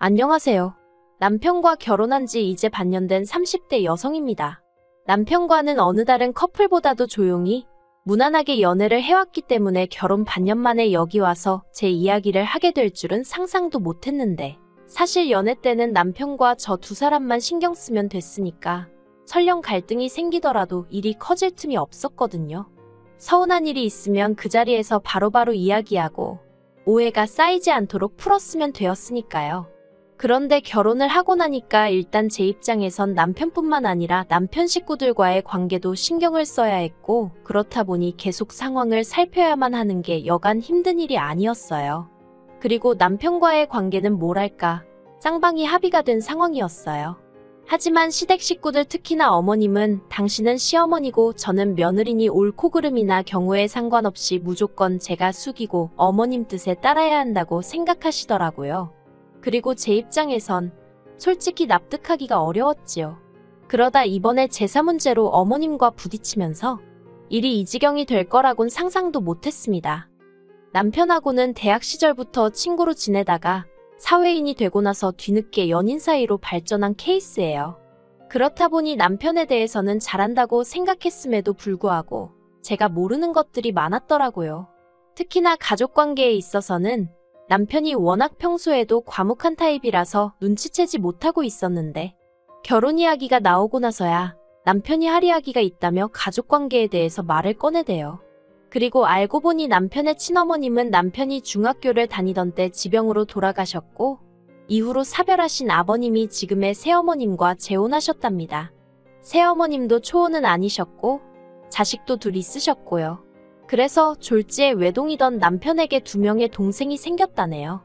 안녕하세요. 남편과 결혼한 지 이제 반년 된 30대 여성입니다. 남편과는 어느 다른 커플보다도 조용히, 무난하게 연애를 해왔기 때문에 결혼 반년 만에 여기 와서 제 이야기를 하게 될 줄은 상상도 못했는데, 사실 연애 때는 남편과 저 두 사람만 신경 쓰면 됐으니까 설령 갈등이 생기더라도 일이 커질 틈이 없었거든요. 서운한 일이 있으면 그 자리에서 바로바로 이야기하고 오해가 쌓이지 않도록 풀었으면 되었으니까요. 그런데 결혼을 하고 나니까 일단 제 입장에선 남편뿐만 아니라 남편 식구들과의 관계도 신경을 써야 했고, 그렇다 보니 계속 상황을 살펴야만 하는 게 여간 힘든 일이 아니었어요. 그리고 남편과의 관계는 뭐랄까, 쌍방이 합의가 된 상황이었어요. 하지만 시댁 식구들, 특히나 어머님은 당신은 시어머니고 저는 며느리니 옳고 그름이나 경우에 상관없이 무조건 제가 숙이고 어머님 뜻에 따라야 한다고 생각하시더라고요. 그리고 제 입장에선 솔직히 납득하기가 어려웠지요. 그러다 이번에 제사 문제로 어머님과 부딪히면서 일이 이 지경이 될 거라곤 상상도 못했습니다. 남편하고는 대학 시절부터 친구로 지내다가 사회인이 되고 나서 뒤늦게 연인 사이로 발전한 케이스예요. 그렇다 보니 남편에 대해서는 잘한다고 생각했음에도 불구하고 제가 모르는 것들이 많았더라고요. 특히나 가족관계에 있어서는 남편이 워낙 평소에도 과묵한 타입이라서 눈치채지 못하고 있었는데, 결혼 이야기가 나오고 나서야 남편이 할 이야기가 있다며 가족관계에 대해서 말을 꺼내대요. 그리고 알고 보니 남편의 친어머님은 남편이 중학교를 다니던 때 지병으로 돌아가셨고, 이후로 사별하신 아버님이 지금의 새어머님과 재혼하셨답니다. 새어머님도 초혼은 아니셨고 자식도 둘 있으셨고요. 그래서 졸지에 외동이던 남편에게 2명의 동생이 생겼다네요.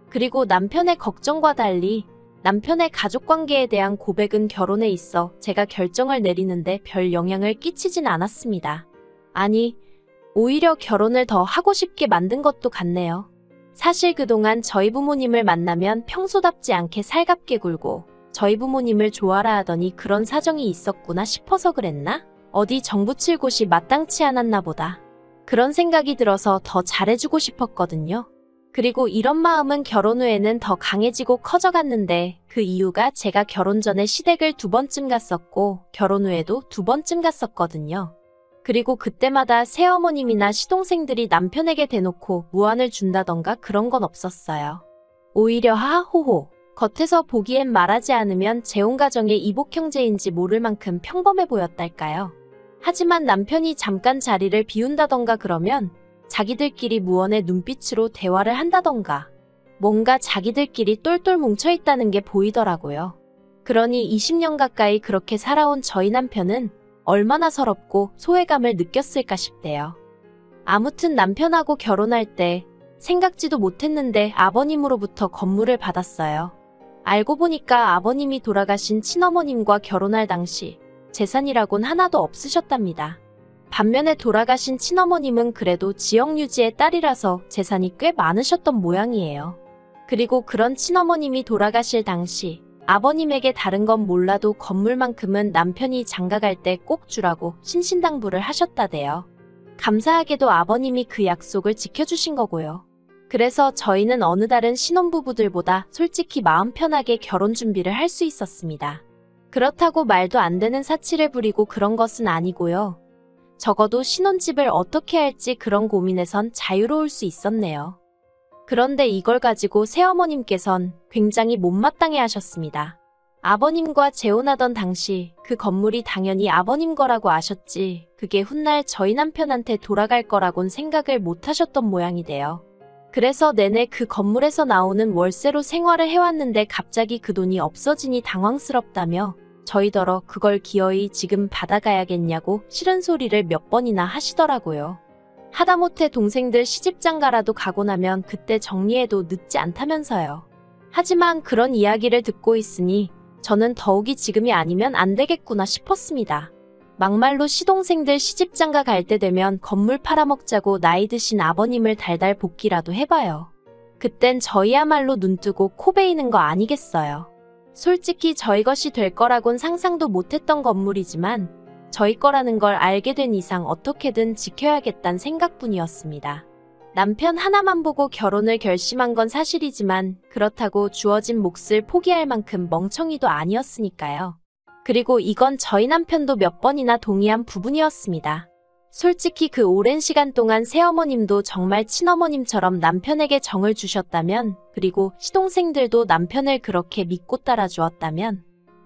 그리고 남편의 걱정과 달리 남편의 가족관계에 대한 고백은 결혼에 있어 제가 결정을 내리는데 별 영향을 끼치진 않았습니다. 아니, 오히려 결혼을 더 하고 싶게 만든 것도 같네요. 사실 그동안 저희 부모님을 만나면 평소답지 않게 살갑게 굴고 저희 부모님을 좋아라 하더니 그런 사정이 있었구나 싶어서 그랬나? 어디 정붙일 곳이 마땅치 않았나 보다. 그런 생각이 들어서 더 잘해주고 싶었거든요. 그리고 이런 마음은 결혼 후에는 더 강해지고 커져갔는데, 그 이유가 제가 결혼 전에 시댁을 2번쯤 갔었고 결혼 후에도 2번쯤 갔었거든요. 그리고 그때마다 새어머님이나 시동생들이 남편에게 대놓고 무안을 준다던가 그런 건 없었어요. 오히려 하하호호, 겉에서 보기엔 말하지 않으면 재혼가정의 이복 형제인지 모를 만큼 평범해 보였달까요. 하지만 남편이 잠깐 자리를 비운다던가 그러면 자기들끼리 무언의 눈빛으로 대화를 한다던가 뭔가 자기들끼리 똘똘 뭉쳐있다는 게 보이더라고요. 그러니 20년 가까이 그렇게 살아온 저희 남편은 얼마나 서럽고 소외감을 느꼈을까 싶대요. 아무튼 남편하고 결혼할 때 생각지도 못했는데 아버님으로부터 건물을 받았어요. 알고 보니까 아버님이 돌아가신 친어머님과 결혼할 당시 재산이라곤 하나도 없으셨답니다. 반면에 돌아가신 친어머님은 그래도 지역유지의 딸이라서 재산이 꽤 많으셨던 모양이에요. 그리고 그런 친어머님이 돌아가실 당시 아버님에게 다른 건 몰라도 건물만큼은 남편이 장가갈 때 꼭 주라고 신신당부를 하셨다대요. 감사하게도 아버님이 그 약속을 지켜주신 거고요. 그래서 저희는 어느 다른 신혼부부들보다 솔직히 마음 편하게 결혼 준비를 할 수 있었습니다. 그렇다고 말도 안 되는 사치를 부리고 그런 것은 아니고요. 적어도 신혼집을 어떻게 할지 그런 고민에선 자유로울 수 있었네요. 그런데 이걸 가지고 새어머님께선 굉장히 못마땅해 하셨습니다. 아버님과 재혼하던 당시 그 건물이 당연히 아버님 거라고 아셨지, 그게 훗날 저희 남편한테 돌아갈 거라곤 생각을 못 하셨던 모양이 돼요. 그래서 내내 그 건물에서 나오는 월세로 생활을 해왔는데 갑자기 그 돈이 없어지니 당황스럽다며 저희더러 그걸 기어이 지금 받아가야겠냐고 싫은 소리를 몇 번이나 하시더라고요. 하다못해 동생들 시집장가라도 가고 나면 그때 정리해도 늦지 않다면서요. 하지만 그런 이야기를 듣고 있으니 저는 더욱이 지금이 아니면 안 되겠구나 싶었습니다. 막말로 시동생들 시집장가 갈 때 되면 건물 팔아먹자고 나이 드신 아버님을 달달 볶기라도 해봐요. 그땐 저희야말로 눈뜨고 코 베이는 거 아니겠어요. 솔직히 저희 것이 될 거라곤 상상도 못했던 건물이지만 저희 거라는 걸 알게 된 이상 어떻게든 지켜야겠다는 생각뿐이었습니다. 남편 하나만 보고 결혼을 결심한 건 사실이지만 그렇다고 주어진 몫을 포기할 만큼 멍청이도 아니었으니까요. 그리고 이건 저희 남편도 몇 번이나 동의한 부분이었습니다. 솔직히 그 오랜 시간 동안 새어머님도 정말 친어머님처럼 남편에게 정을 주셨다면, 그리고 시동생들도 남편을 그렇게 믿고 따라주었다면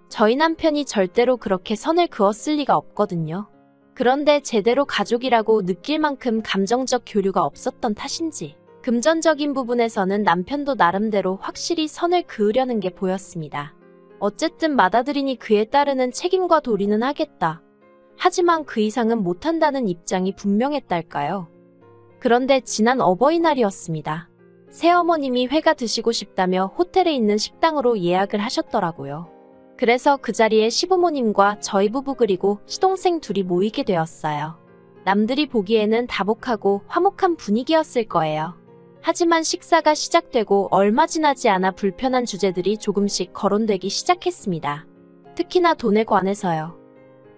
저희 남편이 절대로 그렇게 선을 그었을 리가 없거든요. 그런데 제대로 가족이라고 느낄 만큼 감정적 교류가 없었던 탓인지 금전적인 부분에서는 남편도 나름대로 확실히 선을 그으려는 게 보였습니다. 어쨌든 맏아들이니 그에 따르는 책임과 도리는 하겠다. 하지만 그 이상은 못한다는 입장이 분명했달까요? 그런데 지난 어버이날이었습니다. 새어머님이 회가 드시고 싶다며 호텔에 있는 식당으로 예약을 하셨더라고요. 그래서 그 자리에 시부모님과 저희 부부 그리고 시동생 둘이 모이게 되었어요. 남들이 보기에는 다복하고 화목한 분위기였을 거예요. 하지만 식사가 시작되고 얼마 지나지 않아 불편한 주제들이 조금씩 거론되기 시작했습니다. 특히나 돈에 관해서요.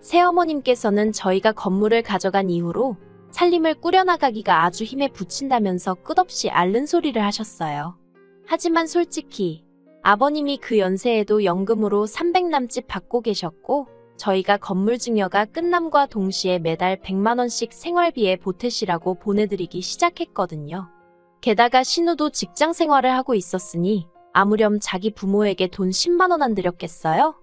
새어머님께서는 저희가 건물을 가져간 이후로 살림을 꾸려나가기가 아주 힘에 부친다면서 끝없이 앓는 소리를 하셨어요. 하지만 솔직히 아버님이 그 연세에도 연금으로 300 남짓 받고 계셨고 저희가 건물 증여가 끝남과 동시에 매달 100만 원씩 생활비에 보태시라고 보내드리기 시작했거든요. 게다가 신우도 직장 생활을 하고 있었으니 아무렴 자기 부모에게 돈 10만 원 안 드렸겠어요?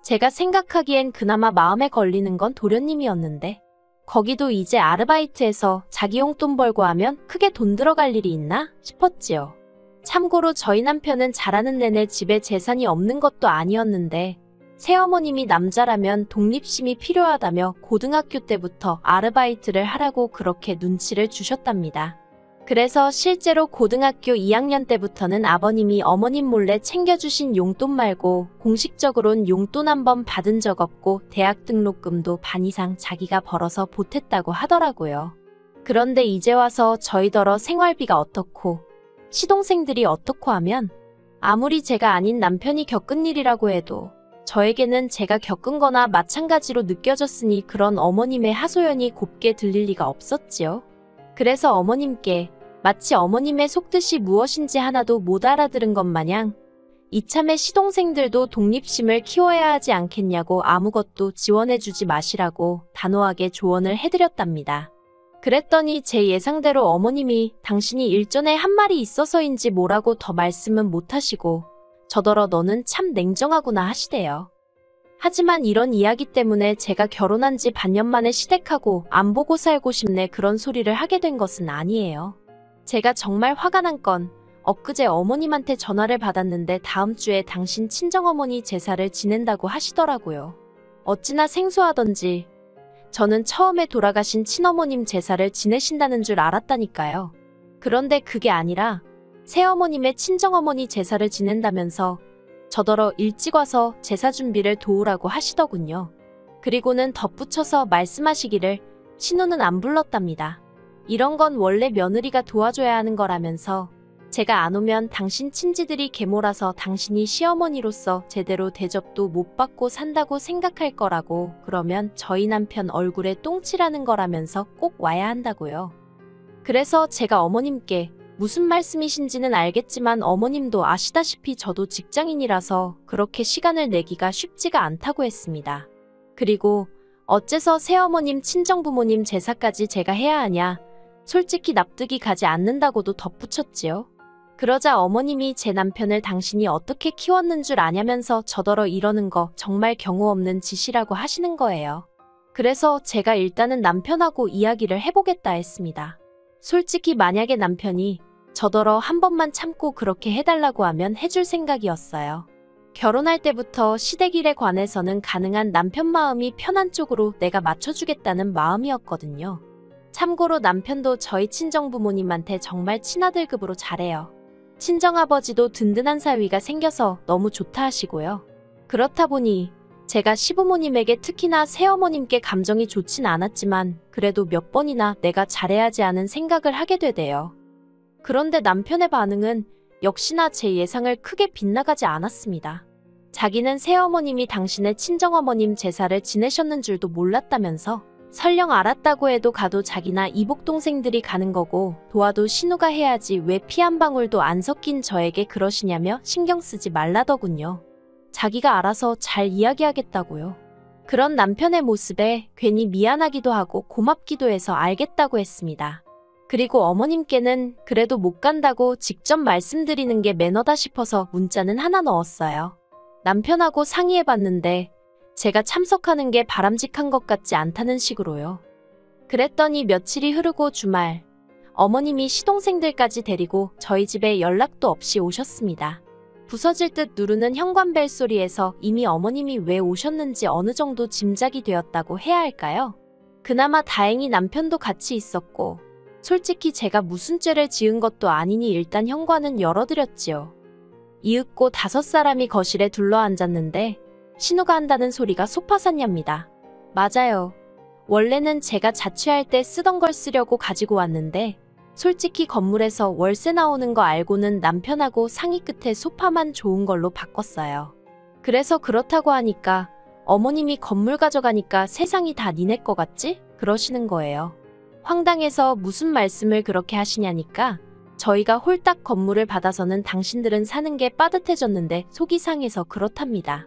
제가 생각하기엔 그나마 마음에 걸리는 건 도련님이었는데 거기도 이제 아르바이트해서 자기 용돈 벌고 하면 크게 돈 들어갈 일이 있나 싶었지요. 참고로 저희 남편은 자라는 내내 집에 재산이 없는 것도 아니었는데 새어머님이 남자라면 독립심이 필요하다며 고등학교 때부터 아르바이트를 하라고 그렇게 눈치를 주셨답니다. 그래서 실제로 고등학교 2학년 때부터는 아버님이 어머님 몰래 챙겨주신 용돈 말고 공식적으론 용돈 한 번 받은 적 없고 대학 등록금도 반 이상 자기가 벌어서 보탰다고 하더라고요. 그런데 이제 와서 저희더러 생활비가 어떻고 시동생들이 어떻고 하면 아무리 제가 아닌 남편이 겪은 일이라고 해도 저에게는 제가 겪은 거나 마찬가지로 느껴졌으니 그런 어머님의 하소연이 곱게 들릴 리가 없었지요. 그래서 어머님께 마치 어머님의 속뜻이 무엇인지 하나도 못 알아들은 것 마냥 이참에 시동생들도 독립심을 키워야 하지 않겠냐고 아무것도 지원해주지 마시라고 단호하게 조언을 해드렸답니다. 그랬더니 제 예상대로 어머님이 당신이 일전에 한 말이 있어서인지 뭐라고 더 말씀은 못하시고 저더러 너는 참 냉정하구나 하시대요. 하지만 이런 이야기 때문에 제가 결혼한 지 반년 만에 시댁하고 안 보고 살고 싶네 그런 소리를 하게 된 것은 아니에요. 제가 정말 화가 난 건 엊그제 어머님한테 전화를 받았는데 다음 주에 당신 친정어머니 제사를 지낸다고 하시더라고요. 어찌나 생소하던지 저는 처음에 돌아가신 친어머님 제사를 지내신다는 줄 알았다니까요. 그런데 그게 아니라 새어머님의 친정어머니 제사를 지낸다면서 저더러 일찍 와서 제사 준비를 도우라고 하시더군요. 그리고는 덧붙여서 말씀하시기를 신우는 안 불렀답니다. 이런 건 원래 며느리가 도와줘야 하는 거라면서 제가 안 오면 당신 친지들이 계몰아서 당신이 시어머니로서 제대로 대접도 못 받고 산다고 생각할 거라고 그러면 저희 남편 얼굴에 똥칠하는 거라면서 꼭 와야 한다고요. 그래서 제가 어머님께 무슨 말씀이신지는 알겠지만 어머님도 아시다시피 저도 직장인이라서 그렇게 시간을 내기가 쉽지가 않다고 했습니다. 그리고 어째서 새어머님 친정부모님 제사까지 제가 해야 하냐 솔직히 납득이 가지 않는다고도 덧붙였지요. 그러자 어머님이 제 남편을 당신이 어떻게 키웠는 줄 아냐면서 저더러 이러는 거 정말 경우 없는 짓이라고 하시는 거예요. 그래서 제가 일단은 남편하고 이야기를 해보겠다 했습니다. 솔직히 만약에 남편이 저더러 한 번만 참고 그렇게 해달라고 하면 해줄 생각이었어요. 결혼할 때부터 시댁일에 관해서는 가능한 남편 마음이 편한 쪽으로 내가 맞춰주겠다는 마음이었거든요. 참고로 남편도 저희 친정부모님한테 정말 친아들급으로 잘해요. 친정아버지도 든든한 사위가 생겨서 너무 좋다 하시고요. 그렇다 보니 제가 시부모님에게 특히나 새어머님께 감정이 좋진 않았지만 그래도 몇 번이나 내가 잘해야지 하는 생각을 하게 되대요. 그런데 남편의 반응은 역시나 제 예상을 크게 빗나가지 않았습니다. 자기는 새어머님이 당신의 친정어머님 제사를 지내셨는 줄도 몰랐다면서 설령 알았다고 해도 가도 자기나 이복 동생들이 가는 거고 도와도 신우가 해야지 왜 피 한 방울도 안 섞인 저에게 그러시냐며 신경 쓰지 말라더군요. 자기가 알아서 잘 이야기하겠다고요. 그런 남편의 모습에 괜히 미안하기도 하고 고맙기도 해서 알겠다고 했습니다. 그리고 어머님께는 그래도 못 간다고 직접 말씀드리는 게 매너다 싶어서 문자는 하나 넣었어요. 남편하고 상의해봤는데 제가 참석하는 게 바람직한 것 같지 않다는 식으로요. 그랬더니 며칠이 흐르고 주말 어머님이 시동생들까지 데리고 저희 집에 연락도 없이 오셨습니다. 부서질 듯 누르는 현관벨 소리에서 이미 어머님이 왜 오셨는지 어느 정도 짐작이 되었다고 해야 할까요? 그나마 다행히 남편도 같이 있었고 솔직히 제가 무슨 죄를 지은 것도 아니니 일단 현관은 열어드렸지요. 이윽고 5사람이 거실에 둘러앉았는데 신우가 한다는 소리가 소파샀냐입니다. 맞아요. 원래는 제가 자취할 때 쓰던 걸 쓰려고 가지고 왔는데 솔직히 건물에서 월세 나오는 거 알고는 남편하고 상의 끝에 소파만 좋은 걸로 바꿨어요. 그래서 그렇다고 하니까 어머님이 건물 가져가니까 세상이 다 니네 거 같지? 그러시는 거예요. 황당해서 무슨 말씀을 그렇게 하시냐니까 저희가 홀딱 건물을 받아서는 당신들은 사는 게 빠듯해졌는데 속이 상해서 그렇답니다.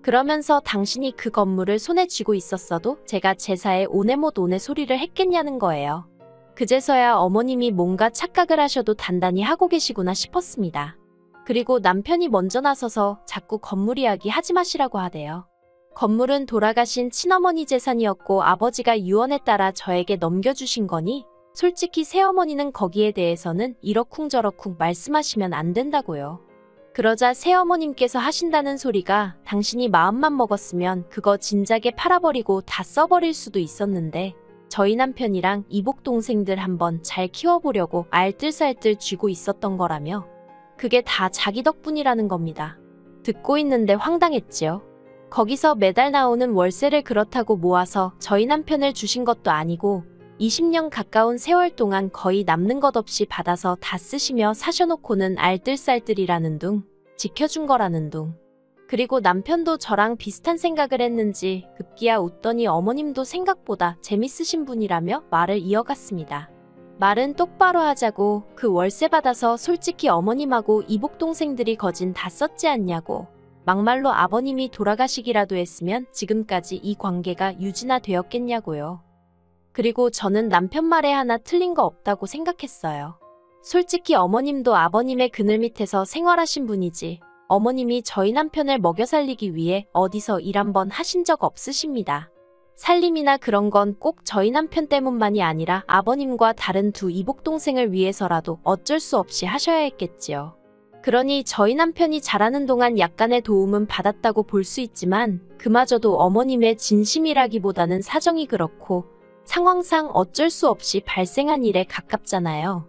그러면서 당신이 그 건물을 손에 쥐고 있었어도 제가 제사에 오네 못 오네 소리를 했겠냐는 거예요. 그제서야 어머님이 뭔가 착각을 하셔도 단단히 하고 계시구나 싶었습니다. 그리고 남편이 먼저 나서서 자꾸 건물 이야기 하지 마시라고 하대요. 건물은 돌아가신 친어머니 재산이었고 아버지가 유언에 따라 저에게 넘겨주신 거니 솔직히 새어머니는 거기에 대해서는 이러쿵저러쿵 말씀하시면 안 된다고요. 그러자 새어머님께서 하신다는 소리가 당신이 마음만 먹었으면 그거 진작에 팔아버리고 다 써버릴 수도 있었는데 저희 남편이랑 이복 동생들 한번 잘 키워보려고 알뜰살뜰 쥐고 있었던 거라며 그게 다 자기 덕분이라는 겁니다. 듣고 있는데 황당했지요. 거기서 매달 나오는 월세를 그렇다고 모아서 저희 남편을 주신 것도 아니고 20년 가까운 세월 동안 거의 남는 것 없이 받아서 다 쓰시며 사셔놓고는 알뜰살뜰이라는 둥, 지켜준 거라는 둥. 그리고 남편도 저랑 비슷한 생각을 했는지 급기야 웃더니 어머님도 생각보다 재밌으신 분이라며 말을 이어갔습니다. 말은 똑바로 하자고 그 월세 받아서 솔직히 어머님하고 이복 동생들이 거진 다 썼지 않냐고. 막말로 아버님이 돌아가시기라도 했으면 지금까지 이 관계가 유지나 되었겠냐고요. 그리고 저는 남편 말에 하나 틀린 거 없다고 생각했어요. 솔직히 어머님도 아버님의 그늘 밑에서 생활하신 분이지 어머님이 저희 남편을 먹여 살리기 위해 어디서 일 한번 하신 적 없으십니다. 살림이나 그런 건 꼭 저희 남편 때문만이 아니라 아버님과 다른 두 이복 동생을 위해서라도 어쩔 수 없이 하셔야 했겠지요. 그러니 저희 남편이 자라는 동안 약간의 도움은 받았다고 볼 수 있지만 그마저도 어머님의 진심이라기보다는 사정이 그렇고 상황상 어쩔 수 없이 발생한 일에 가깝잖아요.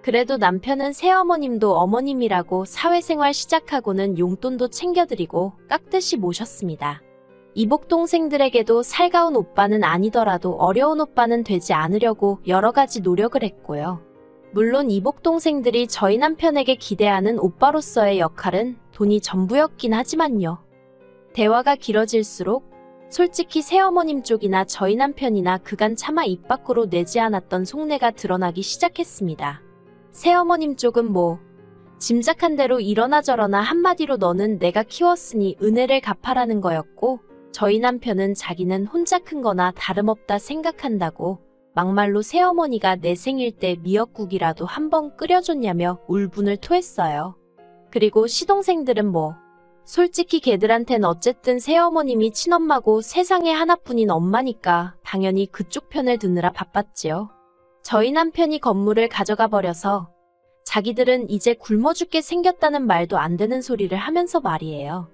그래도 남편은 새어머님도 어머님이라고 사회생활 시작하고는 용돈도 챙겨드리고 깍듯이 모셨습니다. 이복 동생들에게도 살가운 오빠는 아니더라도 어려운 오빠는 되지 않으려고 여러 가지 노력을 했고요. 물론 이복 동생들이 저희 남편에게 기대하는 오빠로서의 역할은 돈이 전부였긴 하지만요. 대화가 길어질수록 솔직히 새어머님 쪽이나 저희 남편이나 그간 차마 입 밖으로 내지 않았던 속내가 드러나기 시작했습니다. 새어머님 쪽은 뭐 짐작한 대로 이러나 저러나 한마디로 너는 내가 키웠으니 은혜를 갚아라는 거였고 저희 남편은 자기는 혼자 큰 거나 다름없다 생각한다고 막말로 새어머니가 내 생일 때 미역국이라도 한번 끓여줬냐며 울분을 토했어요. 그리고 시동생들은 뭐 솔직히 걔들한텐 어쨌든 새어머님이 친엄마고 세상에 하나뿐인 엄마니까 당연히 그쪽 편을 드느라 바빴지요. 저희 남편이 건물을 가져가 버려서 자기들은 이제 굶어 죽게 생겼다는 말도 안 되는 소리를 하면서 말이에요.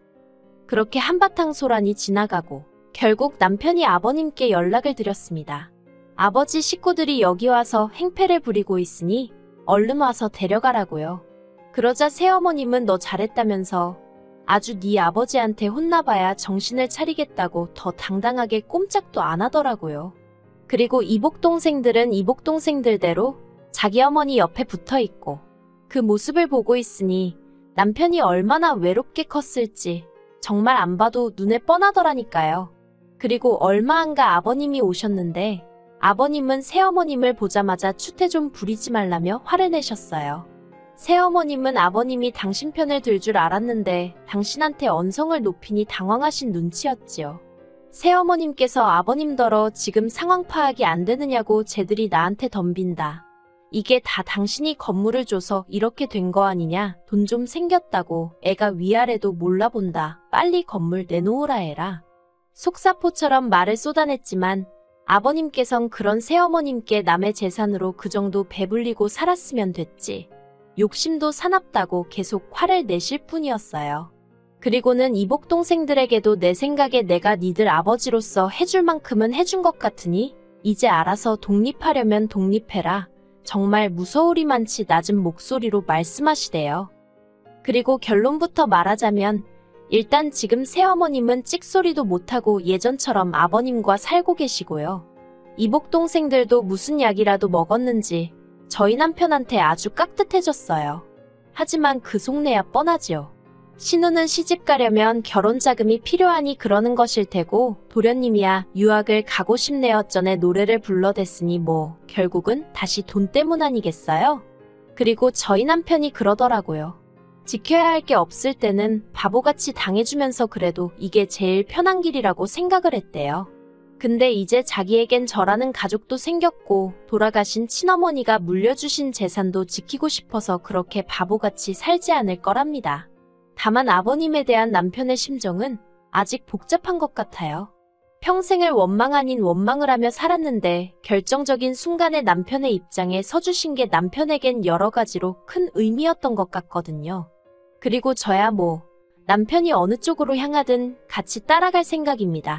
그렇게 한바탕 소란이 지나가고 결국 남편이 아버님께 연락을 드렸습니다. 아버지 식구들이 여기 와서 행패를 부리고 있으니 얼른 와서 데려가라고요. 그러자 새어머님은 너 잘했다면서 아주 네 아버지한테 혼나봐야 정신을 차리겠다고 더 당당하게 꼼짝도 안 하더라고요. 그리고 이복 동생들은 이복 동생들대로 자기 어머니 옆에 붙어있고 그 모습을 보고 있으니 남편이 얼마나 외롭게 컸을지 정말 안 봐도 눈에 뻔하더라니까요. 그리고 얼마 안가 아버님이 오셨는데 아버님은 새어머님을 보자마자 추태 좀 부리지 말라며 화를 내셨어요. 새어머님은 아버님이 당신 편을 들 줄 알았는데 당신한테 언성을 높이니 당황하신 눈치였지요. 새어머님께서 아버님더러 지금 상황 파악이 안 되느냐고 쟤들이 나한테 덤빈다. 이게 다 당신이 건물을 줘서 이렇게 된 거 아니냐? 돈 좀 생겼다고 애가 위아래도 몰라본다. 빨리 건물 내놓으라 해라. 속사포처럼 말을 쏟아냈지만 아버님께선 그런 새어머님께 남의 재산으로 그 정도 배불리고 살았으면 됐지. 욕심도 사납다고 계속 화를 내실 뿐이었어요. 그리고는 이복 동생들에게도 내 생각에 내가 니들 아버지로서 해줄 만큼은 해준 것 같으니 이제 알아서 독립하려면 독립해라. 정말 무서우리만치 낮은 목소리로 말씀하시대요. 그리고 결론부터 말하자면 일단 지금 새어머님은 찍소리도 못하고 예전처럼 아버님과 살고 계시고요. 이복 동생들도 무슨 약이라도 먹었는지 저희 남편한테 아주 깍듯해졌어요. 하지만 그 속내야 뻔하지요. 신우는 시집 가려면 결혼 자금이 필요하니 그러는 것일 테고 도련님이야 유학을 가고 싶네요 전에 노래를 불러댔으니 뭐 결국은 다시 돈 때문 아니겠어요? 그리고 저희 남편이 그러더라고요. 지켜야 할 게 없을 때는 바보같이 당해주면서 그래도 이게 제일 편한 길이라고 생각을 했대요. 근데 이제 자기에겐 저라는 가족도 생겼고 돌아가신 친어머니가 물려주신 재산도 지키고 싶어서 그렇게 바보같이 살지 않을 거랍니다. 다만 아버님에 대한 남편의 심정은 아직 복잡한 것 같아요. 평생을 원망 아닌 원망을 하며 살았는데 결정적인 순간에 남편의 입장에 서주신 게 남편에겐 여러 가지로 큰 의미였던 것 같거든요. 그리고 저야 뭐 남편이 어느 쪽으로 향하든 같이 따라갈 생각입니다.